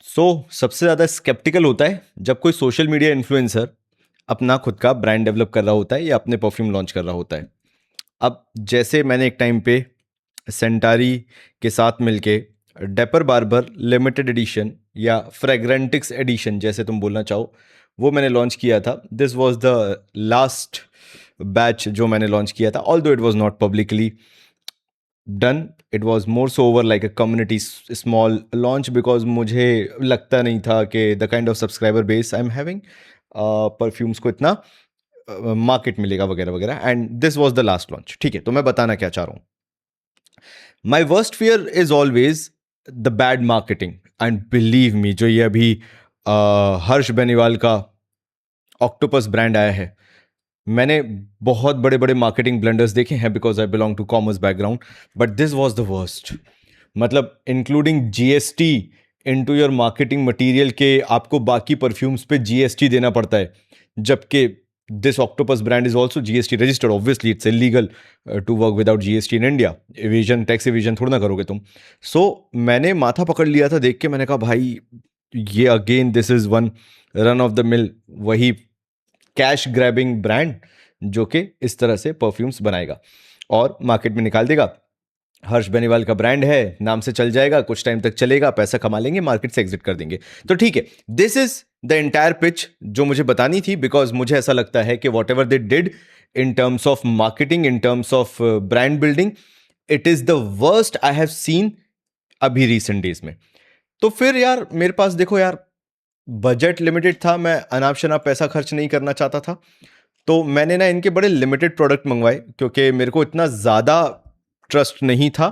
सबसे ज़्यादा स्केप्टिकल होता है जब कोई सोशल मीडिया इन्फ्लुएंसर अपना खुद का ब्रांड डेवलप कर रहा होता है या अपने परफ्यूम लॉन्च कर रहा होता है। अब जैसे मैंने एक टाइम पे सेंटारी के साथ मिलके डेपर बार्बर लिमिटेड एडिशन या फ्रेग्रेंटिक्स एडिशन जैसे तुम बोलना चाहो, वो मैंने लॉन्च किया था। This was the last batch जो मैंने लॉन्च किया था, although it was not publicly done, it was more so over like a community small launch, because मुझे लगता नहीं था कि the kind of subscriber base I am having perfumes को इतना मार्केट मिलेगा वगैरह वगैरह, and this was the last launch. ठीक है, तो मैं बताना क्या चाह रहा हूँ। माई worst fear is always the bad marketing, and believe me, जो ये अभी हर्ष बेनीवाल का ऑक्टोपस ब्रांड आया है, मैंने बहुत बड़े बड़े मार्केटिंग ब्लंडर्स देखे हैं because I belong to commerce background, but this was the worst. मतलब including GST into your marketing material के आपको बाकी परफ्यूम्स पे जीएसटी देना पड़ता है, जबकि this octopus brand is also GST registered. Obviously it's illegal to work without GST in India. Evasion, tax evasion थोड़ा ना करोगे तुम। मैंने माथा पकड़ लिया था देख के, मैंने कहा भाई ये again this is one run of the mill, वही कैश ग्रैबिंग ब्रांड जो कि इस तरह से परफ्यूम्स बनाएगा और मार्केट में निकाल देगा। हर्ष बेनीवाल का ब्रांड है, नाम से चल जाएगा, कुछ टाइम तक चलेगा, पैसा कमा लेंगे, मार्केट से एग्जिट कर देंगे। तो ठीक है, this is the entire pitch जो मुझे बतानी थी, बिकॉज मुझे ऐसा लगता है कि what ever they did in terms of marketing, in terms of brand building, it is the worst I have seen अभी रिसेंट डेज में। तो फिर यार मेरे पास देखो यार, बजट लिमिटेड था, मैं अनाप शनाप पैसा खर्च नहीं करना चाहता था, तो मैंने ना इनके बड़े लिमिटेड प्रोडक्ट मंगवाए, क्योंकि मेरे को इतना ज़्यादा ट्रस्ट नहीं था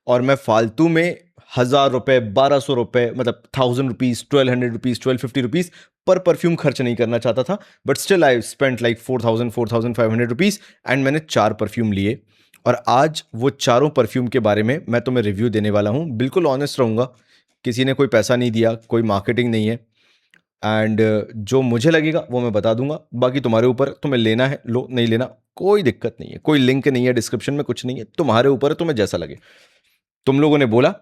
और मैं फालतू में 1,000 रुपये, 1,200 रुपये, मतलब 1,000 रुपीज़, 1,200 रुपीज़, 1,250 रुपीज़ पर परफ्यूम खर्च नहीं करना चाहता था। But still I spent like 4,000, 4,500 rupees, and मैंने 4 परफ्यूम लिए। और आज वो चारों परफ्यूम के बारे में मैं तुम्हें रिव्यू देने वाला हूँ। बिल्कुल ऑनेस्ट रहूँगा, किसी ने कोई पैसा नहीं दिया, कोई मार्केटिंग नहीं है, एंड जो मुझे लगेगा वो मैं बता दूंगा। बाकी तुम्हारे ऊपर, तुम्हें लेना है लो, नहीं लेना कोई दिक्कत नहीं है, कोई लिंक नहीं है डिस्क्रिप्शन में, कुछ नहीं है, तुम्हारे ऊपर है, तुम्हें जैसा लगे। तुम लोगों ने बोला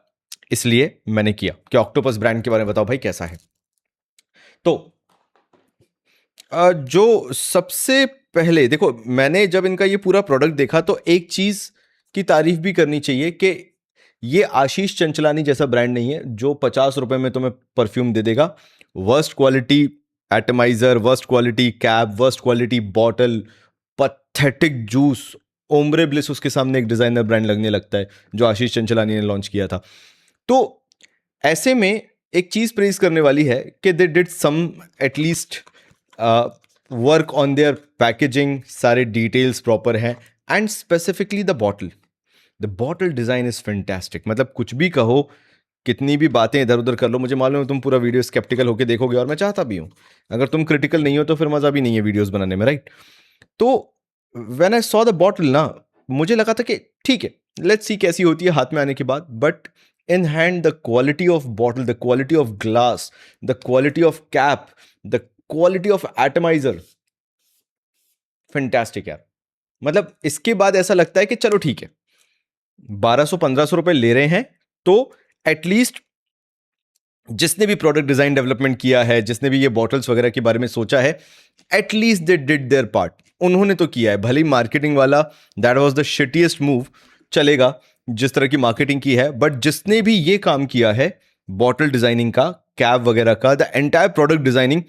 इसलिए मैंने किया कि ऑक्टोपस ब्रांड के बारे में बताओ भाई कैसा है। तो जो सबसे पहले देखो, मैंने जब इनका ये पूरा प्रोडक्ट देखा तो एक चीज की तारीफ भी करनी चाहिए कि ये आशीष चंचलानी जैसा ब्रांड नहीं है जो 50 रुपए में तुम्हें परफ्यूम दे देगा। Worst quality atomiser, worst quality cap, worst quality bottle, pathetic juice, Ombre Bliss उसके सामने एक डिजाइनर ब्रांड लगने लगता है जो आशीष चंचलानी ने लॉन्च किया था। तो ऐसे में एक चीज प्रेज करने वाली है कि they did some at least work on their packaging, सारे डिटेल्स प्रॉपर हैं, and specifically the bottle design is fantastic. मतलब कुछ भी कहो, कितनी भी बातें इधर उधर कर लो, मुझे मालूम है तुम पूरा वीडियो स्केप्टिकल होके देखोगे और मैं चाहता भी हूं। अगर तुम क्रिटिकल नहीं हो तो फिर मजा भी नहीं है वीडियोस बनाने में, राइट? तो when I saw the bottle ना, मुझे लगा था कि ठीक है, लेट्स सी कैसी होती है हाथ में आने के बाद। But in hand, the quality of bottle, the quality of glass, the quality of cap, the quality of atomiser, fantastic यार। मतलब इसके बाद ऐसा लगता है कि चलो ठीक है, 1,200-1,500 रुपए ले रहे हैं तो एटलीस्ट जिसने भी प्रोडक्ट डिजाइन डेवलपमेंट किया है, जिसने भी ये बॉटल्स वगैरह के बारे में सोचा है, at least they did there part. उन्होंने तो किया है, भले ही मार्केटिंग वाला that was the shittiest move, चलेगा जिस तरह की मार्केटिंग की है, बट जिसने भी ये काम किया है बॉटल डिजाइनिंग का, कैप वगैरह का, द एंटायर प्रोडक्ट डिजाइनिंग,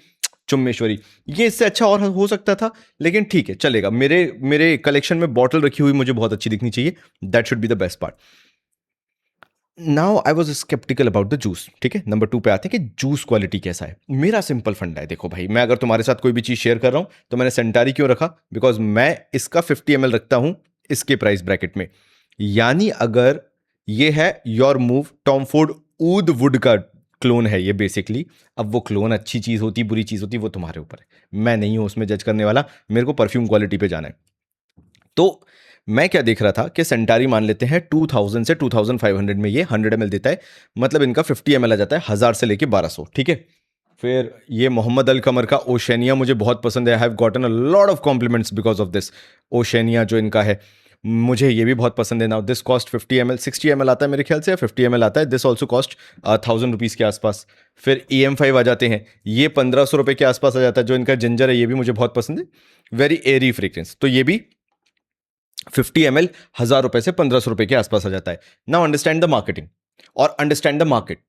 चुम्मेश्वरी। ये इससे अच्छा और हो सकता था, लेकिन ठीक है चलेगा। मेरे मेरे कलेक्शन में बॉटल रखी हुई मुझे बहुत अच्छी दिखनी चाहिए, that should be the best part. Now I was skeptical about the juice. ठीक है, नंबर 2 पे आते हैं कि जूस क्वालिटी कैसा है। मेरा सिंपल फंडा है, देखो भाई, मैं अगर तुम्हारे साथ कोई भी चीज शेयर कर रहा हूं तो मैंने सेंटारी क्यों रखा, बिकॉज मैं इसका 50 ml रखता हूं इसके प्राइस ब्रैकेट में। यानी अगर ये है your move, Tom Ford Oud Wood का क्लोन है ये बेसिकली। अब वो क्लोन अच्छी चीज होती, बुरी चीज होती, वो तुम्हारे ऊपर है, मैं नहीं हूं उसमें जज करने वाला। मेरे को परफ्यूम क्वालिटी पे जाना है। तो मैं क्या देख रहा था कि सेंटारी मान लेते हैं 2,000 से 2,500 में ये 100 ml देता है, मतलब इनका 50 ml आ जाता है 1,000 से लेके 1,200। ठीक है, फिर ये मोहम्मद अल कमर का ओशेनिया मुझे बहुत पसंद है। I have gotten a lot of compliments because of this Oceania जो इनका है। मुझे ये भी बहुत पसंद है। Now this cost 50 ml, 60 ml आता है मेरे ख्याल से, या 50 ml आता है। दिस ऑल्सो कॉस्ट 1000 रुपीज़ के आसपास। फिर EM5 आ जाते हैं, ये 1500 रुपये के आसपास आ जाता है। जो इनका जिंजर है ये भी मुझे बहुत पसंद है, वेरी एरी फ्रेग्रेंस। तो ये भी 50 ml 1000 रुपये से 1500 रुपये के आसपास आ जाता है। नाउ अंडरस्टैंड द मार्केटिंग और अंडरस्टैंड द मार्केट।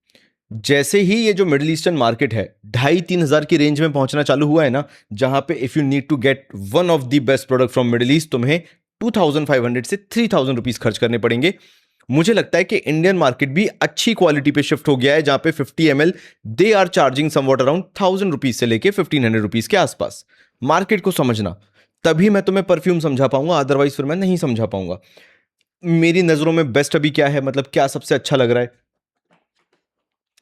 जैसे ही ये जो मिडिल ईस्टर्न मार्केट है 2500-3000 की रेंज में पहुंचना चालू हुआ है ना, जहां पे if you need to get one of the best product from middle east, तुम्हें 2500 से 3000 रुपीज खर्च करने पड़ेंगे। मुझे लगता है कि इंडियन मार्केट भी अच्छी क्वालिटी पे शिफ्ट हो गया है, जहां पे 50 ml they are charging somewhat around 1000 rupees से लेके 1500 रुपीज के आसपास। मार्केट को समझना, तभी मैं तुम्हें परफ्यूम समझा पाऊंगा, अदरवाइज फिर मैं नहीं समझा पाऊंगा। मेरी नजरों में बेस्ट अभी क्या है, मतलब क्या सबसे अच्छा लग रहा है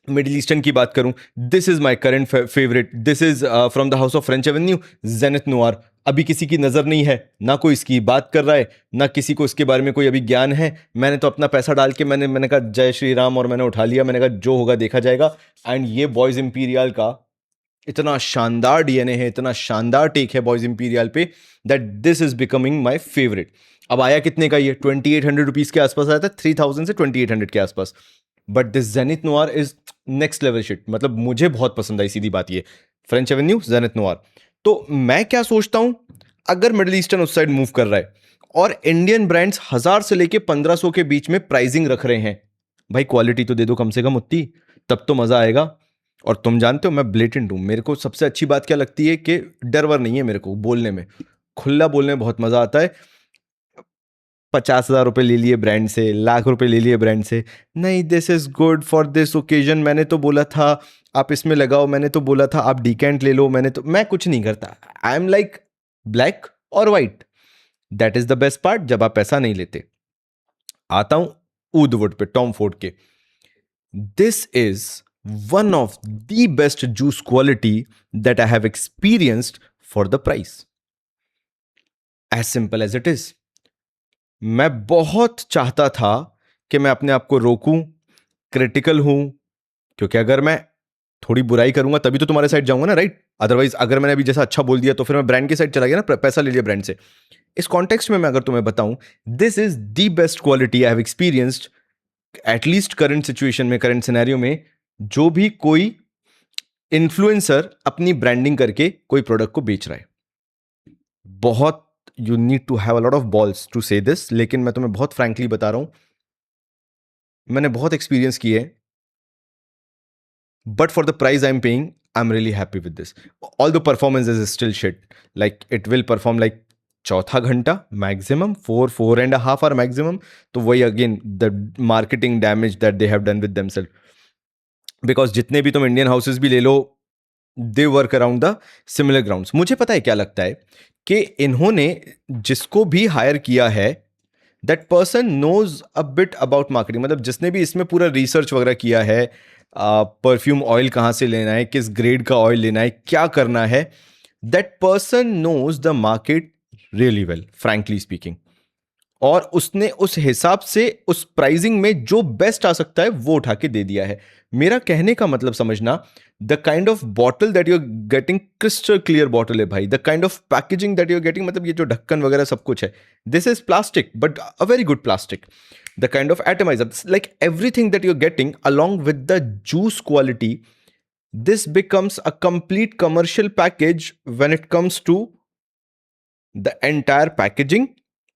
मिडिल ईस्टर्न की बात करूं, this is my current favourite. This is from the house of French Avenue, zenith noir. अभी किसी की नजर नहीं है, ना कोई इसकी बात कर रहा है, ना किसी को इसके बारे में कोई अभी ज्ञान है। मैंने तो अपना पैसा डाल के मैंने कहा जय श्री राम, और मैंने उठा लिया। मैंने कहा जो होगा देखा जाएगा। एंड ये बॉयज इंपीरियल का इतना शानदार डीएनए है, इतना शानदार टेक है बॉयज इंपीरियल पे, that this is becoming my favourite. अब आया कितने का ये? 2800 रुपीज के आसपास आया था, 3000 से 2800 के आसपास। But this zenith noir is next level shit. मतलब मुझे बहुत पसंद आई, सीधी बात ये। French Avenue, zenith noir. तो मैं क्या सोचता हूं, अगर मिडिल ईस्टर्न उस साइड मूव कर रहा है और इंडियन ब्रांड्स 1000 से लेके 1500 के बीच में प्राइसिंग रख रहे हैं, भाई क्वालिटी तो दे दो कम से कम उतनी, तब तो मजा आएगा। और तुम जानते हो मैं ब्लेटेंट हूं। मेरे को सबसे अच्छी बात क्या लगती है कि डर वर नहीं है मेरे को बोलने में, खुला बोलने में बहुत मजा आता है। 50,000 रुपये ले लिए ब्रांड से, लाख रुपए ले लिए ब्रांड से, नहीं this is good for this occasion, मैंने तो बोला था आप इसमें लगाओ, मैंने तो बोला था आप डिकेंट ले लो, मैं कुछ नहीं करता। आई एम लाइक ब्लैक और white, that is the best part, जब आप पैसा नहीं लेते। आता हूं ऊदवुड पे, टॉम फोर्ड के। This is one of the best juice quality that I have experienced for the price, as simple as it is. मैं बहुत चाहता था कि मैं अपने आप को रोकूं, क्रिटिकल हूं, क्योंकि अगर मैं थोड़ी बुराई करूंगा तभी तो तुम्हारे साइड जाऊंगा ना, राइट? अदरवाइज अगर मैंने अभी जैसा अच्छा बोल दिया तो फिर मैं ब्रांड की साइड चला गया ना, पैसा ले लिया ब्रांड से। इस कॉन्टेक्स्ट में मैं अगर तुम्हें बताऊं, this is the best quality I have experienced, at least current situation में, करंट सिनेरियो में। जो भी कोई इन्फ्लुएंसर अपनी ब्रांडिंग करके कोई प्रोडक्ट को बेच रहा है, बहुत you need to have a lot of balls to say this, लेकिन मैं तुम्हें बहुत फ्रैंकली बता रहा हूं, मैंने बहुत एक्सपीरियंस किए, but for the price I am paying I am really happy with this. All the performance is still shit, like it will perform like चौथा घंटा मैक्सिमम, 4.5 आवर मैक्सिमम। तो वही again the marketing damage that they have done with themselves, because जितने भी तुम Indian houses भी ले लो, they work around the similar grounds. मुझे पता है क्या लगता है कि इन्होंने जिसको भी हायर किया है, that person knows a bit about marketing. मतलब जिसने भी इसमें पूरा रिसर्च वगैरह किया है, परफ्यूम ऑयल कहाँ से लेना है, किस ग्रेड का ऑयल लेना है, क्या करना है, that person knows the market really well, frankly speaking. और उसने उस हिसाब से उस प्राइसिंग में जो बेस्ट आ सकता है वो उठा के दे दिया है। मेरा कहने का मतलब समझना, the kind of bottle that you are getting, crystal clear bottle है भाई। The kind of packaging that you are getting, मतलब ये जो ढक्कन वगैरह सब कुछ है, this is plastic but a very good plastic. The kind of atomiser, like everything that you are getting along with the juice quality, this becomes a complete commercial package when it comes to the entire packaging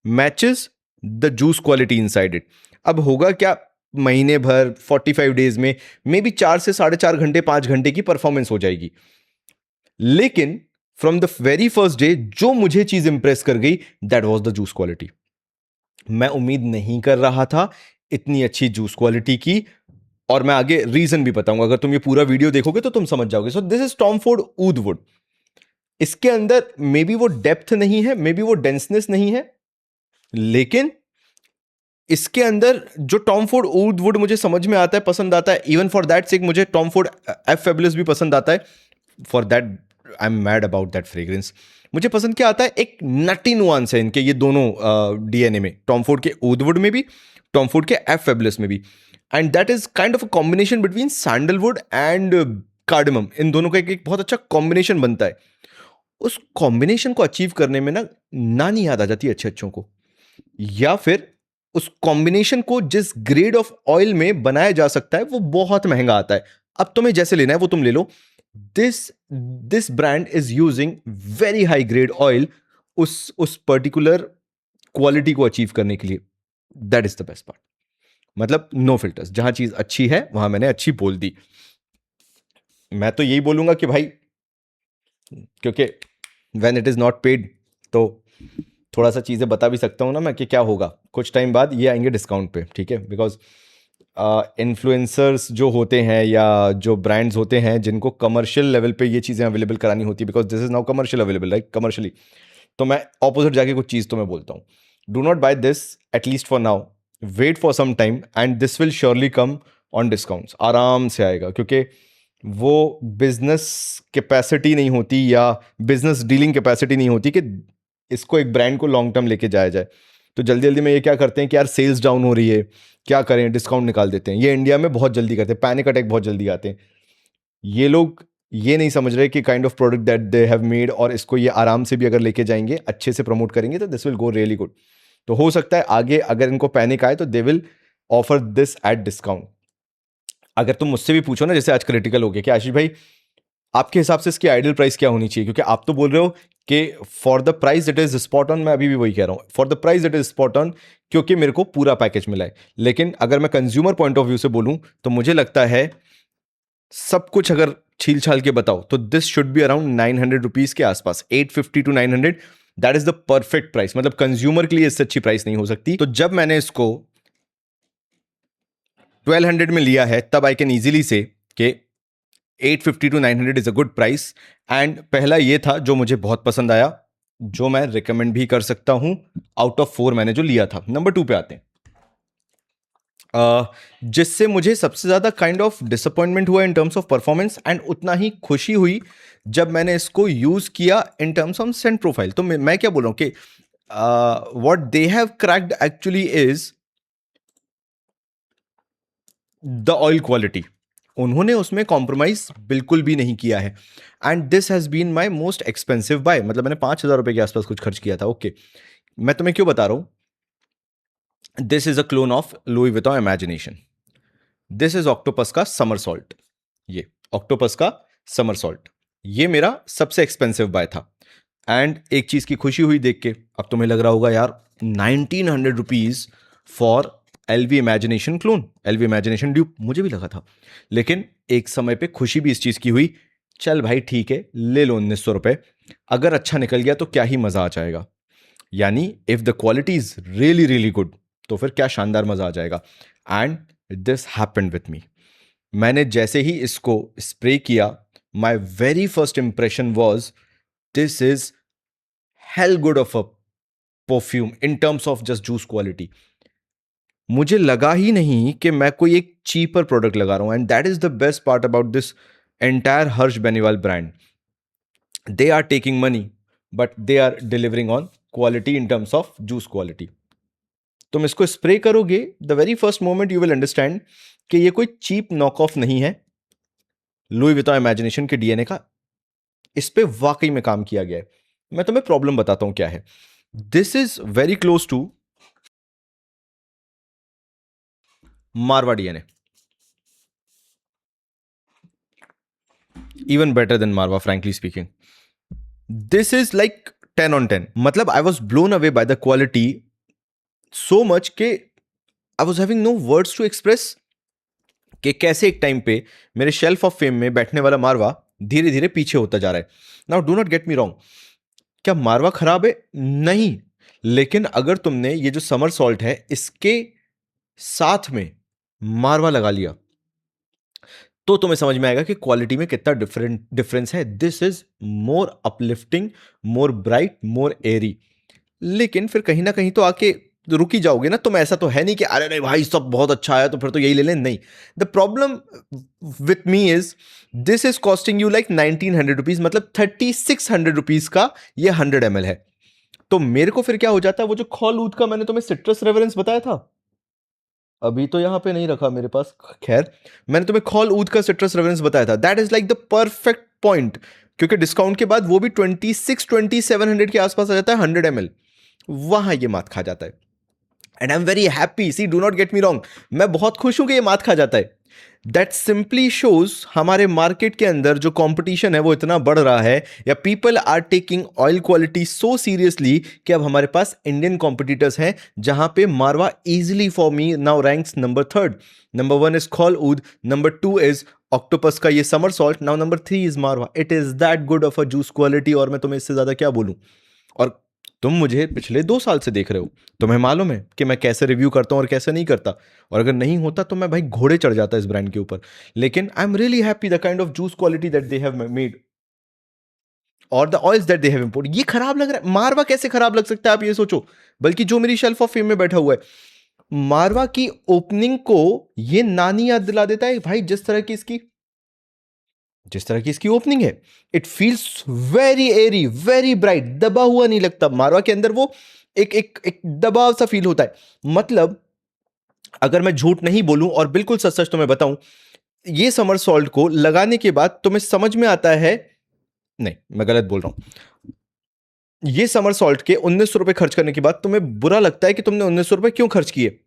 matches the juice quality inside it. अब होगा क्या, महीने भर 45 days में may be 4 से 4.5 घंटे 5 घंटे की परफॉर्मेंस हो जाएगी, लेकिन from the very first day जो मुझे चीज इंप्रेस कर गई, that was the juice quality. मैं उम्मीद नहीं कर रहा था इतनी अच्छी जूस क्वालिटी की, और मैं आगे रीजन भी बताऊंगा। अगर तुम ये पूरा वीडियो देखोगे तो तुम समझ जाओगे। So this is Tom Ford Oud Wood. इसके अंदर मे बी वो डेप्थ नहीं है, मे बी वो डेंसनेस नहीं है, लेकिन इसके अंदर जो टॉम फोर्ड ऊदवुड मुझे समझ में आता है, पसंद आता है, इवन फॉर दैट सेक मुझे टॉम फोर्ड एफ फेबुलस भी पसंद आता है। For that I am mad about that fragrance. मुझे पसंद क्या आता है, एक नटी नुआंस है इनके ये दोनों डीएनए में, टॉम फोर्ड के ऊदवुड में भी, टॉम फोर्ड के एफ फेबुलस में भी। And that is kind of a combination between sandalwood and cardamom. इन दोनों का एक बहुत अच्छा कॉम्बिनेशन बनता है। उस कॉम्बिनेशन को अचीव करने में ना नानी याद आ जाती है अच्छे अच्छों को। या फिर उस कॉम्बिनेशन को जिस ग्रेड ऑफ ऑयल में बनाया जा सकता है वो बहुत महंगा आता है। अब तुम्हें जैसे लेना है वो तुम ले लो। This brand is using very high grade oil उस पर्टिकुलर क्वालिटी को अचीव करने के लिए। That is the best part. मतलब नो फिल्टर्स, जहां चीज अच्छी है वहां मैंने अच्छी बोल दी। मैं तो यही बोलूंगा कि भाई, क्योंकि when it is not paid तो थोड़ा सा चीज़ें बता भी सकता हूँ ना मैं कि क्या होगा। कुछ टाइम बाद ये आएंगे डिस्काउंट पे, ठीक है, बिकॉज इन्फ्लुएंसर्स जो होते हैं या जो ब्रांड्स होते हैं जिनको कमर्शियल लेवल पे ये चीज़ें अवेलेबल करानी होती है, because this is now commercial available, right, commercially. तो मैं ऑपोजिट जाके कुछ चीज़ तो मैं बोलता हूँ, do not buy this at least for now, wait for some time and this will surely come on discounts, आराम से आएगा, क्योंकि वो बिजनेस कैपेसिटी नहीं होती या बिजनेस डीलिंग कैपेसिटी नहीं होती कि इसको एक ब्रांड को लॉन्ग टर्म लेके जाया जाए। तो जल्दी जल्दी में ये क्या करते हैं कि यार सेल्स डाउन हो रही है, क्या करें, डिस्काउंट निकाल देते हैं। ये इंडिया में बहुत जल्दी करते हैं, पैनिक अटैक बहुत जल्दी आते हैं। ये लोग ये नहीं समझ रहे कि kind of product that they have made, और इसको ये आराम से भी अगर लेके जाएंगे, अच्छे से प्रमोट करेंगे तो this will go really good. तो हो सकता है आगे अगर इनको पैनिक आए तो they will offer this at discount. अगर तुम मुझसे भी पूछो ना, जैसे आज क्रिटिकल हो गया कि आशीष भाई आपके हिसाब से इसकी आइडियल प्राइस क्या होनी चाहिए, क्योंकि आप तो बोल रहे हो कि for the price it is spot on, मैं अभी भी वही कह रहा हूं, for the price it is spot on, क्योंकि मेरे को पूरा पैकेज मिला है। लेकिन अगर मैं कंज्यूमर पॉइंट ऑफ व्यू से बोलूं तो मुझे लगता है सब कुछ अगर छील छाल के बताओ तो this should be around 900 rupees के आसपास, 850 to 900, that is the perfect price. मतलब कंज्यूमर के लिए इससे अच्छी प्राइस नहीं हो सकती। तो जब मैंने इसको 1200 में लिया है तब आई कैन इजीली से कि 850 to 900 is a good price. And पहला ये था जो मुझे बहुत पसंद आया, जो मैं रिकमेंड भी कर सकता हूं, आउट ऑफ 4 मैंने जो लिया था। नंबर 2 पे आते हैं, जिससे मुझे सबसे ज्यादा काइंड ऑफ डिसअपॉइंटमेंट हुआ in terms of performance, and उतना ही खुशी हुई जब मैंने इसको यूज किया in terms of scent profile. तो मैं क्या बोल रहा हूं कि what they have cracked actually is the oil quality. उन्होंने उसमें कॉम्प्रोमाइज बिल्कुल भी नहीं किया है। And this has been my most expensive buy, मतलब मैंने 5,000 रुपए के आसपास कुछ खर्च किया था। ओके, मैं तुम्हें क्यों बता रहा हूं, this is a clone of Louis Vuitton imagination. This is Octopus का समर सॉल्ट। ये ऑक्टोपस का समर सॉल्ट, ये मेरा सबसे एक्सपेंसिव बाय था। एंड एक चीज की खुशी हुई देख के, अब तुम्हें लग रहा होगा यार 1900 rupees for LV imagination clone, LV imagination dupe, मुझे भी लगा था। लेकिन एक समय पे खुशी भी इस चीज की हुई, चल भाई ठीक है ले लो 1900 रुपए, अगर अच्छा निकल गया तो क्या ही मजा आ जाएगा। यानी if the quality is really really good तो फिर क्या शानदार मजा आ जाएगा। And this happened with me. मैंने जैसे ही इसको स्प्रे किया, my very first impression was this is hello good of a perfume in terms of just juice quality. मुझे लगा ही नहीं कि मैं कोई एक चीपर प्रोडक्ट लगा रहा हूं। And that is the best part about this entire Harsh Beniwal brand. They are taking money but they are delivering on quality in terms of juice quality. तुम इसको स्प्रे करोगे, the very first moment you will understand कि ये कोई cheap knock off नहीं है Louis Vuitton imagination के DNA का। इस पे वाकई में काम किया गया है। मैं तुम्हें प्रॉब्लम बताता हूं क्या है। This is very close to Marwa DNA, even better than Marwa, frankly speaking. This is like 10 on 10. मतलब I was blown away by the quality so much कि I was having no words to express कि कैसे एक time पे मेरे shelf of fame में बैठने वाला मारवा धीरे धीरे पीछे होता जा रहा है। Now do not get me wrong, क्या मारवा खराब है? नहीं। लेकिन अगर तुमने ये जो समर सॉल्ट है इसके साथ में मारवा लगा लिया तो तुम्हें समझ में आएगा कि क्वालिटी में कितना डिफरेंस है। This is more uplifting, more bright, more airy. लेकिन फिर कहीं ना कहीं तो आके रुक ही जाओगे ना। तुम ऐसा तो है नहीं कि अरे नहीं भाई सब बहुत अच्छा है तो फिर तो यही ले लें, नहीं। The problem with me is this is costing you like 1900 rupees, मतलब 3600 रुपीज का ये 100 ml है। तो मेरे को फिर क्या हो जाता है, वो जो खौल ऊद का मैंने तुम्हें सिट्रस रेफरेंस बताया था, अभी तो यहां पे नहीं रखा मेरे पास, खैर मैंने तुम्हें खौल ऊद का सिट्रस रेफरेंस बताया था, that is like the perfect point. क्योंकि डिस्काउंट के बाद वो भी 26-2700 के आसपास आ जाता है 100 ml, वहां ये मात खा जाता है। And I am very happy, see do not get me wrong, मैं बहुत खुश हूं कि ये मात खा जाता है। दैट सिंपली शोज हमारे मार्केट के अंदर जो कंपटीशन है वो इतना बढ़ रहा है, या people are taking oil quality so seriously कि अब हमारे पास इंडियन कॉम्पिटिटर्स हैं, जहां पे Marwa easily for me now ranks number third. Number one is Khol Oud, number two is Octopus का ये Summer Salt, now number three is Marwa. It is that good of a juice quality, और मैं तुम्हें इससे ज्यादा क्या बोलूं। और तुम मुझे पिछले 2 साल से देख रहे हो, तुम्हें मालूम है कि मैं कैसे रिव्यू करता हूं और कैसे नहीं करता, और अगर नहीं होता तो मैं भाई घोड़े चढ़ जाता इस ब्रांड के ऊपर। लेकिन I am really happy the kind of juice quality that they have made और the oils that they have import. ये खराब लग रहा है, मारवा कैसे खराब लग सकता है आप ये सोचो। बल्कि जो मेरी शेल्फ ऑफ फेम में बैठा हुआ है, मारवा की ओपनिंग को ये नानी याद दिला देता है भाई। जिस तरह की इसकी ओपनिंग है, it feels very airy, very bright, दबा हुआ नहीं लगता। मारवा के अंदर वो एक दबाव सा फील होता है। मतलब अगर मैं झूठ नहीं बोलूं और बिल्कुल सच सच तुम्हें बताऊं, ये समर सॉल्ट को लगाने के बाद तुम्हें समझ में आता है, नहीं मैं गलत बोल रहा हूं, ये समर सॉल्ट के 1900 रुपए खर्च करने के बाद तुम्हें बुरा लगता है कि तुमने 1900 रुपए क्यों खर्च किए।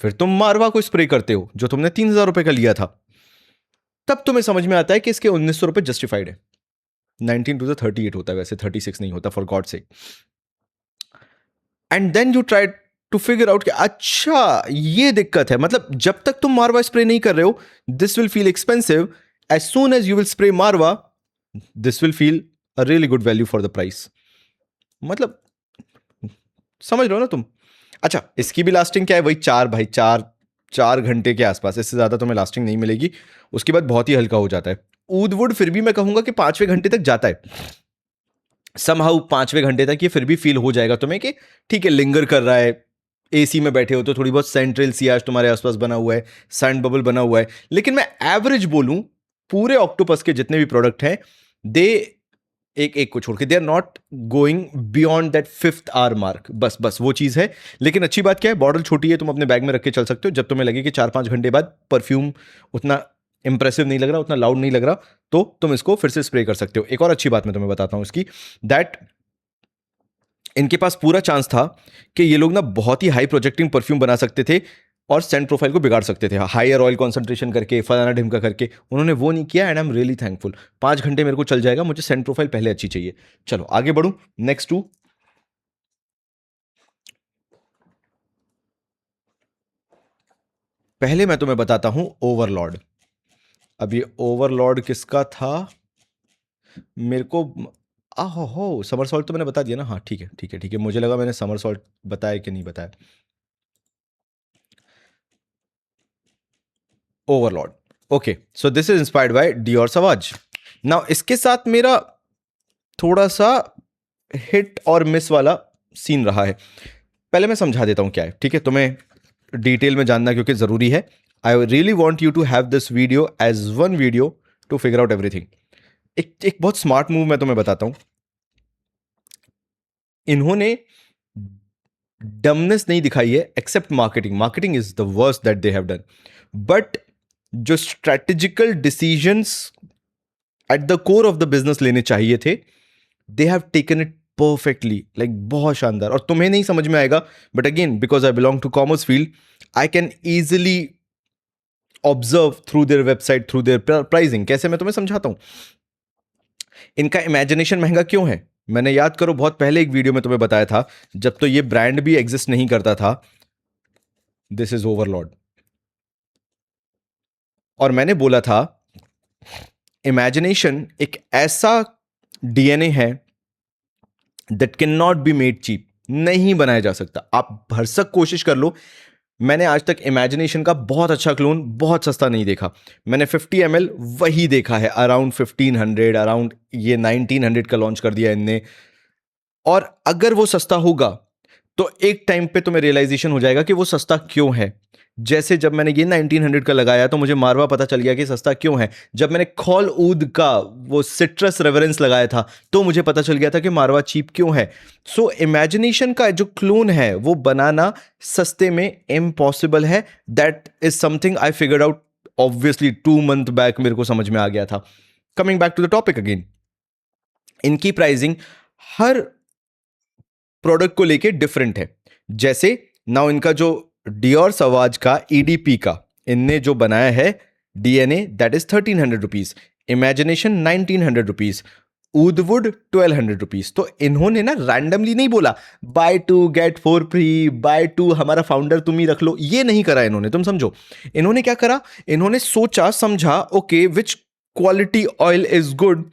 फिर तुम मारवा को स्प्रे करते हो जो तुमने 3000 रुपए का लिया था, तब तुम्हें समझ में आता है कि इसके 1900 रुपए जस्टिफाइड है। 19 टू द 38 होता है वैसे, 36 नहीं होता, फॉर गॉड से। And then you try to figure out कि अच्छा ये दिक्कत है। मतलब जब तक तुम मारवा स्प्रे नहीं कर रहे हो, this will feel expensive. As soon as you will spray Marwa, this will feel a really good value for the price. मतलब समझ रहे हो ना तुम। अच्छा, इसकी भी लास्टिंग क्या है, वही चार भाई, 4 घंटे के आसपास, इससे ज्यादा तुम्हें लास्टिंग नहीं मिलेगी। उसके बाद बहुत ही हल्का हो जाता है। ऊदवुड फिर भी मैं कहूंगा कि 5वें घंटे तक जाता है। समहाउ 5वें घंटे तक ये फिर भी फील हो जाएगा तुम्हें कि ठीक है, लिंगर कर रहा है। एसी में बैठे हो तो थोड़ी बहुत सेंट्रल सियाज तुम्हारे आसपास बना हुआ है, सैंड बबल बना हुआ है। लेकिन मैं एवरेज बोलूं, पूरे ऑक्टोपस के जितने भी प्रोडक्ट हैं, दे एक एक को छोड़ के they are not going beyond that 5th hour mark. बस बस वो चीज है। लेकिन अच्छी बात क्या है, बॉटल छोटी है, तुम अपने बैग में रख के चल सकते हो। जब तुम्हें लगे कि 4-5 घंटे बाद परफ्यूम उतना इंप्रेसिव नहीं लग रहा, उतना लाउड नहीं लग रहा, तो तुम इसको फिर से स्प्रे कर सकते हो। एक और अच्छी बात मैं तुम्हें बताता हूं इसकी, दैट इनके पास पूरा चांस था कि ये लोग ना बहुत ही हाई प्रोजेक्टिंग परफ्यूम बना सकते थे और सेंट प्रोफाइल को बिगाड़ सकते थे, हायर ऑयल कॉन्सेंट्रेशन करके, फलाना ढिमका करके। उन्होंने वो नहीं किया, and I am really thankful. 5 घंटे मेरे को चल जाएगा, मुझे सेंट प्रोफाइल पहले अच्छी चाहिए। चलो आगे बढ़ूं, नेक्स्ट टू। पहले मैं तुम्हें बताता हूं ओवरलॉर्ड। अब ये ओवरलॉर्ड किसका था मेरे को, आहो हो, समर सॉल्ट तो मैंने बता दिया ना। हाँ ठीक है ठीक है ठीक है, मुझे लगा मैंने समर सॉल्ट बताया कि नहीं बताया। Overlord, okay, so this is inspired by Dior Sauvage. Now इसके साथ मेरा थोड़ा सा हिट और मिस वाला सीन रहा है। पहले मैं समझा देता हूं क्या है, ठीक है, तुम्हें डिटेल में जानना क्योंकि जरूरी है। I really want you to have this video as one video to figure out everything. एक बहुत स्मार्ट मूव मैं तुम्हें बताता हूं। इन्होंने डमनेस नहीं दिखाई है, except marketing. Marketing is the worst that they have done, but जो strategical decisions at the core of the business लेने चाहिए थे, they have taken it perfectly, like बहुत शानदार। और तुम्हें नहीं समझ में आएगा, but again because I belong to commerce field, I can easily observe through their website, through their pricing. कैसे, मैं तुम्हें समझाता हूं। इनका इमेजिनेशन महंगा क्यों है, मैंने याद करो बहुत पहले एक वीडियो में तुम्हें बताया था, जब तो ये ब्रांड भी एग्जिस्ट नहीं करता था। This is overlord. और मैंने बोला था इमेजिनेशन एक ऐसा डीएनए है that can not be made cheap, नहीं बनाया जा सकता। आप भरसक कोशिश कर लो, मैंने आज तक इमेजिनेशन का बहुत अच्छा क्लोन बहुत सस्ता नहीं देखा। मैंने 50 ml वही देखा है अराउंड 1500, अराउंड ये 1900 का लॉन्च कर दिया इनने। और अगर वो सस्ता होगा तो एक टाइम पे तुम्हें रियलाइजेशन हो जाएगा कि वो सस्ता क्यों है। जैसे जब मैंने ये 1900 का लगाया तो मुझे मारवा पता चल गया कि सस्ता क्यों है। जब मैंने खौल ऊद का वो सिट्रस रेफरेंस लगाया था तो मुझे पता चल गया था कि मारवा चीप क्यों है। सो इमेजिनेशन का जो क्लोन है वो बनाना सस्ते में इम्पॉसिबल है। That is something I figured out obviously 2 month back, मेरे को समझ में आ गया था। Coming back to the topic again, इनकी प्राइसिंग हर प्रोडक्ट को लेके डिफरेंट है। जैसे नाउ इनका जो डियोर सवाज का ईडीपी का इनने जो बनाया है DNA, that is 1300 rupees, imagination 1900 rupees, Oud Wood 1200 rupees. तो इन्होंने ना रैंडमली नहीं बोला buy two get four free, buy two हमारा फाउंडर तुम ही रख लो, ये नहीं करा इन्होंने, तुम समझो। इन्होंने क्या करा, इन्होंने सोचा समझा, okay which quality oil is good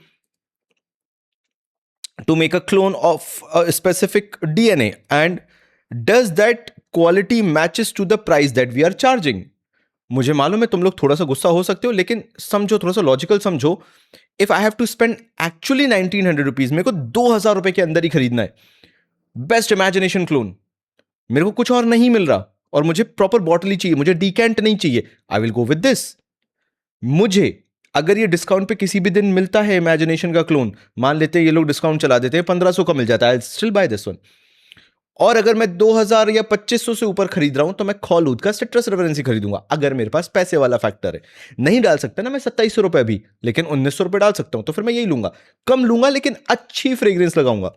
to make a clone of a specific DNA, and does that quality matches to the price that we are charging? मुझे मालूम है तुम लोग थोड़ा सा गुस्सा हो सकते हो, लेकिन समझो, थोड़ा सा लॉजिकल समझो। If I have to spend actually 1900 rupees, मेरे को 2000 रुपए के अंदर ही खरीदना है बेस्ट इमेजिनेशन क्लोन, मेरे को कुछ और नहीं मिल रहा, और मुझे प्रॉपर बॉटल ही चाहिए, मुझे डीकेंट नहीं चाहिए, I will go with this. मुझे अगर ये डिस्काउंट पे किसी भी दिन मिलता है इमेजिनेशन का क्लोन, मान लेते हैं ये लोग डिस्काउंट चला देते हैं, 1500 का मिल जाता है, I still buy this one. और अगर मैं 2000 या 2500 से ऊपर खरीद रहा हूं तो मैं खौलूद का सिट्रस रेफरेंसी खरीदूंगा, अगर मेरे पास पैसे वाला फैक्टर है। नहीं डाल सकता ना मैं 2700 रुपए भी, लेकिन 1900 रुपए डाल सकता हूं, तो फिर मैं यही लूंगा, कम लूंगा लेकिन अच्छी फ्रेग्रेंस लगाऊंगा।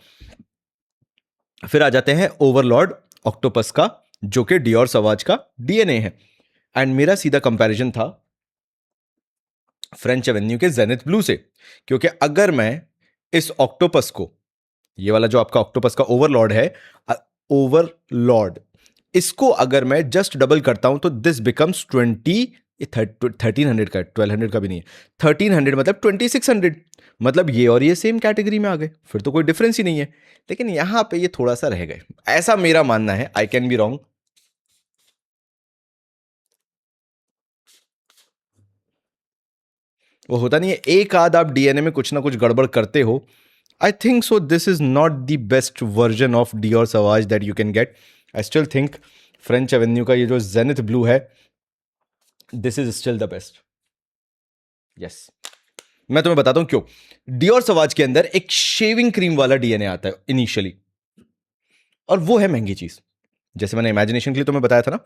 फिर आ जाते हैं ओवरलॉर्ड ऑक्टोपस का, जो कि डियोर सवाज का डीएनए है। एंड मेरा सीधा कंपैरिजन था फ्रेंच एवेन्यू के जेनिथ ब्लू से, क्योंकि अगर मैं इस ऑक्टोपस को, ये वाला जो आपका ऑक्टोपस का ओवरलॉर्ड है, ओवरलॉर्ड, इसको अगर मैं जस्ट डबल करता हूं तो दिस बिकम्स 1300 का, 1200 का भी नहीं है, 1300 मतलब 2600, मतलब ये और ये सेम कैटेगरी में आ गए, फिर तो कोई डिफरेंस ही नहीं है। लेकिन यहां पे ये थोड़ा सा रह गए, ऐसा मेरा मानना है, आई कैन बी रॉन्ग। वो होता नहीं है, एक आध आप डीएनए में कुछ ना कुछ गड़बड़ करते हो। I think so this is not the best version of Dior Sauvage that you can get. I still think French Avenue का ये जो जेनिथ ब्लू है, this is still the best. Yes, मैं तुम्हें बताता हूं क्यों। डियोर सवाज के अंदर एक शेविंग क्रीम वाला डीएनए आता है इनिशियली, और वो है महंगी चीज। जैसे मैंने इमेजिनेशन के लिए तुम्हें बताया था ना,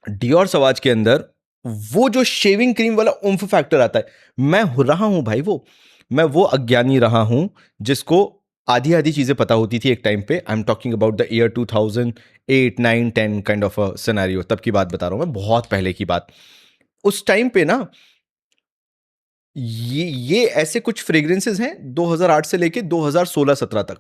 डियोर सवाज के अंदर वो जो शेविंग क्रीम वाला उम्फ फैक्टर आता है, मैं रहा हूं भाई, मैं वो अज्ञानी रहा हूं जिसको आधी आधी चीजें पता होती थी एक टाइम पे। I am talking about the year 2008 9 10 kind of a scenario, तब की बात बता रहा हूं मैं, बहुत पहले की बात। उस टाइम पे ना ये ऐसे कुछ फ्रेग्रेंसेस हैं 2008 से लेके 2016-17 तक,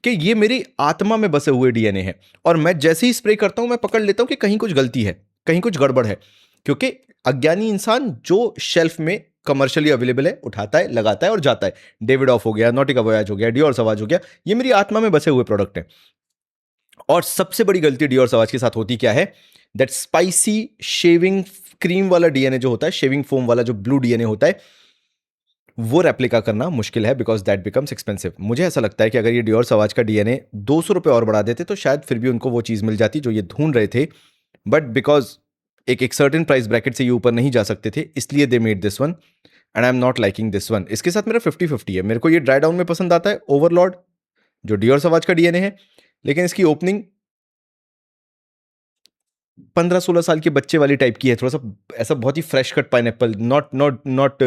कि ये मेरी आत्मा में बसे हुए डीएनए हैं, और मैं जैसे ही स्प्रे करता हूं मैं पकड़ लेता हूं कि कहीं कुछ गलती है, कहीं कुछ गड़बड़ है। क्योंकि अज्ञानी इंसान जो शेल्फ में कमर्शियली अवेलेबल है उठाता है, लगाता है और जाता है। डेविड ऑफ हो गया, नॉटिका वोयाज हो गया, डियोर सवाज हो गया, ये मेरी आत्मा में बसे हुए प्रोडक्ट हैं। और सबसे बड़ी गलती डियोर सवाज के साथ होती क्या है, दैट स्पाइसी शेविंग क्रीम वाला डीएनए जो होता है, शेविंग फोम वाला जो ब्लू डीएनए होता है, वो रेप्लिका करना मुश्किल है, बिकॉज दैट बिकम्स एक्सपेंसिव। मुझे ऐसा लगता है कि अगर ये डियोर सवाज का डीएनए 200 रुपए और बढ़ा देते तो शायद फिर भी उनको वो चीज़ मिल जाती जो ये ढूंढ रहे थे, बट बिकॉज एक सर्टेन प्राइस ब्रैकेट से ये ऊपर नहीं जा सकते थे, इसलिए they made this one, and I am not liking this one. इसके साथ मेरा 50-50 है। मेरे को ये ड्राई डाउन में पसंद आता है ओवरलॉर्ड, जो डियोर सवाज का डीएनए है, लेकिन इसकी ओपनिंग 15-16 साल के बच्चे वाली टाइप की है, थोड़ा सा ऐसा बहुत ही fresh cut pineapple, not not not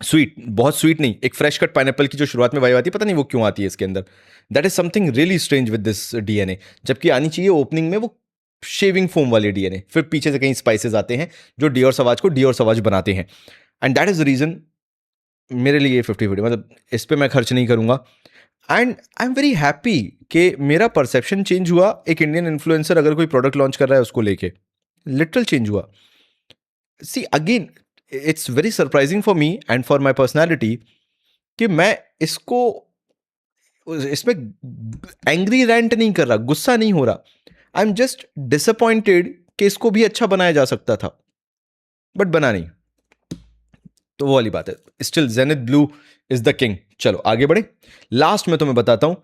sweet, बहुत स्वीट नहीं, एक फ्रेश कट पाइनएप्पल की जो शुरुआत में वाइब आती है, पता नहीं वो क्यों आती है इसके अंदर। That is something really strange with this DNA, जबकि आनी चाहिए ओपनिंग में वो शेविंग फोम वाले डीएनए, फिर पीछे से कहीं स्पाइसेस आते हैं जो डियोर सवाज को डियोर सवाज बनाते हैं। And that is the reason मेरे लिए 50-50, मतलब इस पे मैं खर्च नहीं करूंगा। And I am very happy कि मेरा परसेप्शन चेंज हुआ, एक इंडियन इन्फ्लुएंसर अगर कोई प्रोडक्ट लॉन्च कर रहा है उसको लेके, लिटरल चेंज हुआ। See again, it's very surprising for me and for my personality कि मैं इसको, इसमें एंग्री रैंट नहीं कर रहा, गुस्सा नहीं हो रहा, आई एम जस्ट डिसअपॉइंटेड कि इसको भी अच्छा बनाया जा सकता था, बट बना नहीं। तो वो वाली बात है, still zenith blue is the king. चलो आगे बढ़े, लास्ट में तुम्हें बताता हूं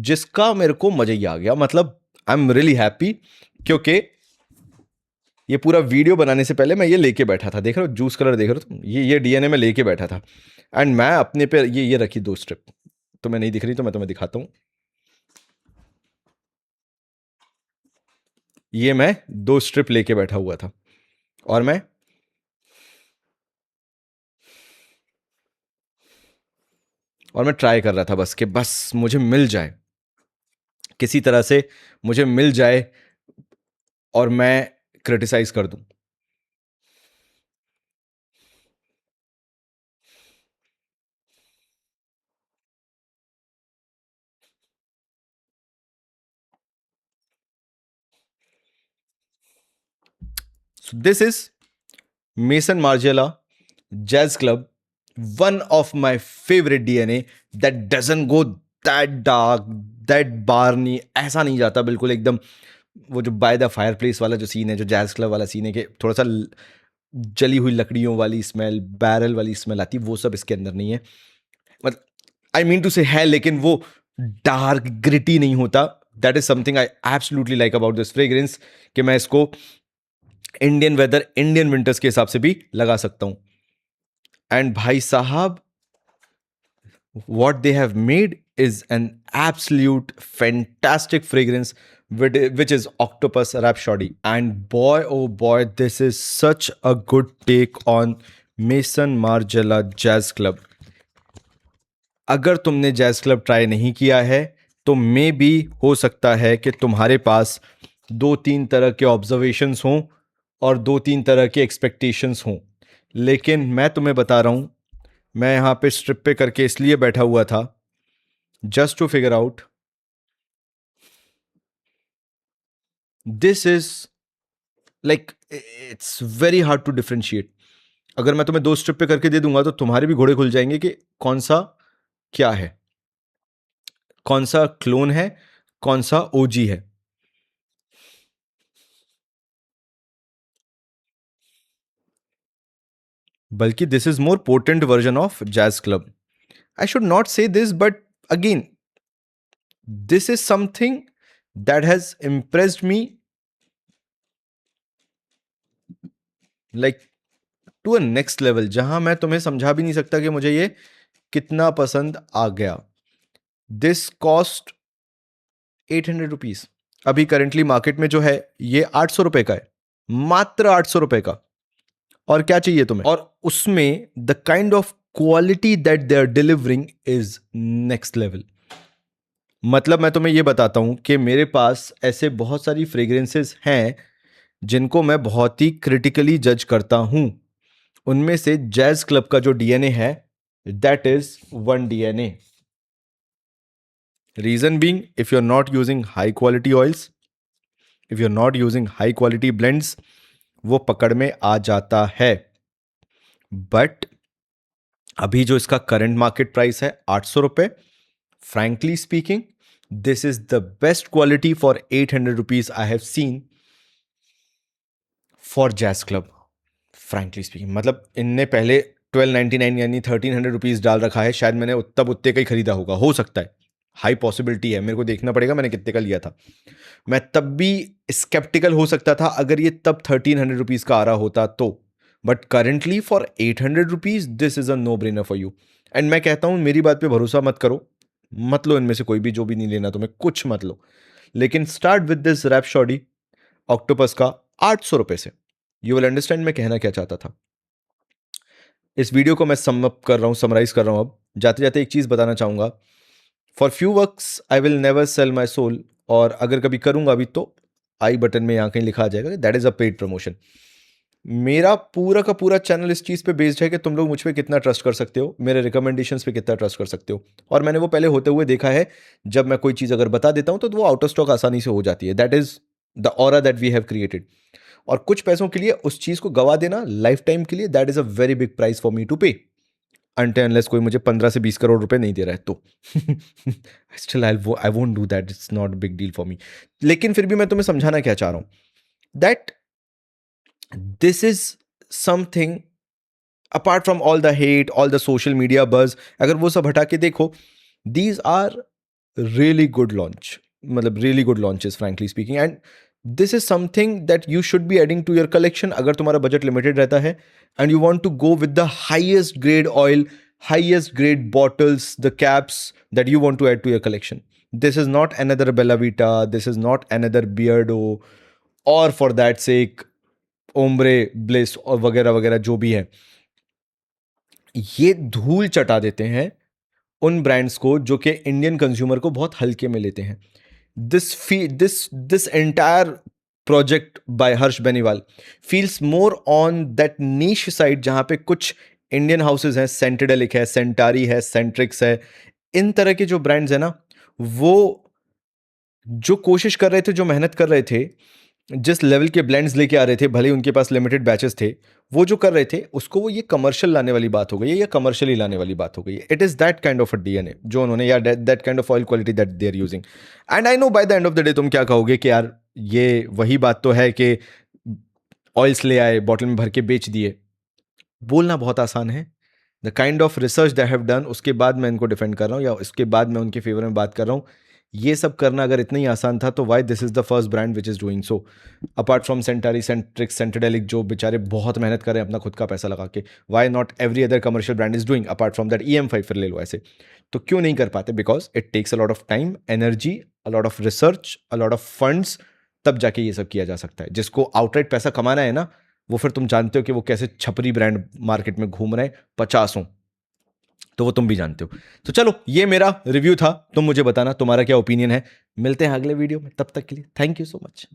जिसका मेरे को मजा ही आ गया, मतलब आई एम रियली हैप्पी, क्योंकि ये पूरा वीडियो बनाने से पहले मैं ये लेके बैठा था, देख रहे हो जूस कलर देख रहे हो तुम, ये डीएनए में लेके बैठा था, एंड मैं अपने पे ये रखी 2 स्ट्रिप, तुम्हें नहीं दिख रही तो मैं तुम्हें दिखाता हूं। ये मैं 2 स्ट्रिप लेके बैठा हुआ था, और मैं ट्राई कर रहा था बस कि बस मुझे मिल जाए, किसी तरह से मुझे मिल जाए और मैं क्रिटिसाइज कर दूं। So this is Mason Margiela Jazz Club, one of my favorite DNA that doesn't go that dark, that barny, ऐसा नहीं जाता बिल्कुल एकदम। वो जो बाय द फायर प्लेस वाला जो सीन है, जो जैज क्लब वाला सीन है, कि थोड़ा सा जली हुई लकड़ियों वाली स्मेल, बैरल वाली स्मेल आती है, वो सब इसके अंदर नहीं है। मतलब आई मीन टू से है, लेकिन वो डार्क ग्रिटी नहीं होता। That is something I absolutely like about this fragrance, कि मैं इसको इंडियन वेदर, इंडियन विंटर्स के हिसाब से भी लगा सकता हूं। एंड भाई साहब, what they have made is an absolute fantastic fragrance, which is Octopus Rhapsody. And boy, oh boy, this is such a good take on Mason Margiela Jazz Club. अगर तुमने जैज क्लब ट्राई नहीं किया है तो may be हो सकता है कि तुम्हारे पास दो तीन तरह के ऑब्जर्वेशंस हों और दो तीन तरह के एक्सपेक्टेशंस हों, लेकिन मैं तुम्हें बता रहा हूं, मैं यहाँ पे स्ट्रिप पे करके इसलिए बैठा हुआ था, just to figure out this is like, it's very hard to differentiate. अगर मैं तुम्हें दो स्ट्रिप पे करके दे दूंगा तो तुम्हारे भी घोड़े खुल जाएंगे कि कौन सा क्या है, कौन सा क्लोन है, कौन सा ओजी है। बल्कि this is more potent version of jazz club. I should not say this, but again, this is something that has impressed me like to a next level, जहां मैं तुम्हें समझा भी नहीं सकता कि मुझे ये कितना पसंद आ गया। This cost 800 rupees. अभी करेंटली मार्केट में जो है ये 800 रुपए का है, मात्र 800 रुपए का। और क्या चाहिए तुम्हें? और उसमें the kind of quality that they are delivering is next level. मतलब मैं तुम्हें ये बताता हूं कि मेरे पास ऐसे बहुत सारी फ्रेग्रेंसेस हैं जिनको मैं बहुत ही क्रिटिकली जज करता हूं। उनमें से जैज क्लब का जो डीएनए है, that is one DNA. Reason being, if you are not using high quality oils, if you are not using high quality blends, वो पकड़ में आ जाता है। बट अभी जो इसका करंट मार्केट प्राइस है 800 रुपए, frankly speaking, this is the best quality for 800 rupees I have seen for Jazz Club. Frankly speaking, मतलब इनने पहले 1299 यानी 1300 रुपीज डाल रखा है, शायद मैंने तब उतने का ही खरीदा होगा, हो सकता है, हाई पॉसिबिलिटी है, मेरे को देखना पड़ेगा मैंने कितने का लिया था। मैं तब भी स्केप्टिकल हो सकता था अगर ये तब 1300 रुपीज का आ रहा होता तो, but currently for 800 rupees this is a no brainer for you. And मैं कहता हूं, मेरी बात पे भरोसा मत करो, मत लो इनमें से कोई भी, जो भी नहीं लेना तुम्हें कुछ मत लो, लेकिन स्टार्ट विद दिस रैपसॉडी ऑक्टोपस का 800 रुपए से। यू विल अंडरस्टैंड मैं कहना क्या चाहता था। इस वीडियो को मैं सम अप कर रहा हूं, समराइज कर रहा हूं। अब जाते जाते एक चीज बताना चाहूंगा, for few works I will never sell my soul, और अगर कभी करूंगा भी तो आई बटन में यहां कहीं लिखा आ जाएगा that is a paid promotion. मेरा पूरा का पूरा चैनल इस चीज़ पे बेस्ड है कि तुम लोग मुझ पे कितना ट्रस्ट कर सकते हो, मेरे रिकमेंडेशंस पे कितना ट्रस्ट कर सकते हो। और मैंने वो पहले होते हुए देखा है, जब मैं कोई चीज़ अगर बता देता हूँ तो वो आउट ऑफ स्टॉक आसानी से हो जाती है। That is the aura that we have created. और कुछ पैसों के लिए उस चीज़ को गवा देना लाइफ टाइम के लिए, that is a very big price for me to pay, until unless कोई मुझे 15 से 20 करोड़ रुपए नहीं दे रहा है तो। Still I won't do that, it's not big deal for me. लेकिन फिर भी मैं तुम्हें समझाना क्या चाह रहा हूँ, that this is something apart from all the hate, all the social media buzz, अगर वो सब हटा के देखो, these are really good launch, मतलब really good launches frankly speaking. And this is something that you should be adding to your collection अगर तुम्हारा budget limited रहता है and you want to go with the highest grade oil, highest grade bottles, the caps that you want to add to your collection. This is not another Bella Vita, this is not another Beardo, or for that sake ombre, bliss और वगैरह वगैरह जो भी है। ये धूल चटा देते हैं उन ब्रांड्स को जो कि इंडियन कंज्यूमर को बहुत हल्के में लेते हैं। this entire project by Harsh Beniwal feels more on that niche side, जहां पे कुछ इंडियन हाउसेज हैं, सेंटिडेलिक है, सेंटारी है, सेंट्रिक्स है, इन तरह के जो ब्रांड्स है ना, वो जो कोशिश कर रहे थे, जो मेहनत कर रहे थे, जिस लेवल के ब्लेंड्स लेके आ रहे थे, भले ही उनके पास लिमिटेड बैचेस थे, वो जो कर रहे थे उसको वो ये कमर्शियल लाने वाली बात हो गई है, या कमर्शियली लाने वाली बात हो गई है. It is that kind of a DNA जो उन्होंने, या that kind of oil quality that they are using. And I know by the end of the day तुम क्या कहोगे कि यार ये वही बात तो है कि ऑयल्स ले आए, बॉटल में भर के बेच दिए. बोलना बहुत आसान है. The kind of research they have done, उसके बाद मैं इनको डिफेंड कर रहा हूँ, या उसके बाद मैं उनके फेवर में बात कर रहा हूँ. ये सब करना अगर इतना ही आसान था तो why this is the first brand which is doing so, apart from Scentaury, Scentrix, Scentedelic, जो बेचारे बहुत मेहनत कर रहे हैं अपना खुद का पैसा लगा के. Why not every other commercial brand is doing apart from that EM5 फिर ले लो ऐसे. तो क्यों नहीं कर पाते? Because it takes a lot of time, energy, a lot of research, a lot of funds, तब जाके ये सब किया जा सकता है. जिसको आउटराइट पैसा कमाना है ना, वो फिर तुम जानते हो कि वो कैसे छपरी ब्रांड मार्केट में घूम रहे हैं 50. तो वो तुम भी जानते हो. तो चलो, ये मेरा रिव्यू था. तुम मुझे बताना तुम्हारा क्या ओपिनियन है. मिलते हैं अगले वीडियो में, तब तक के लिए थैंक यू सो मच.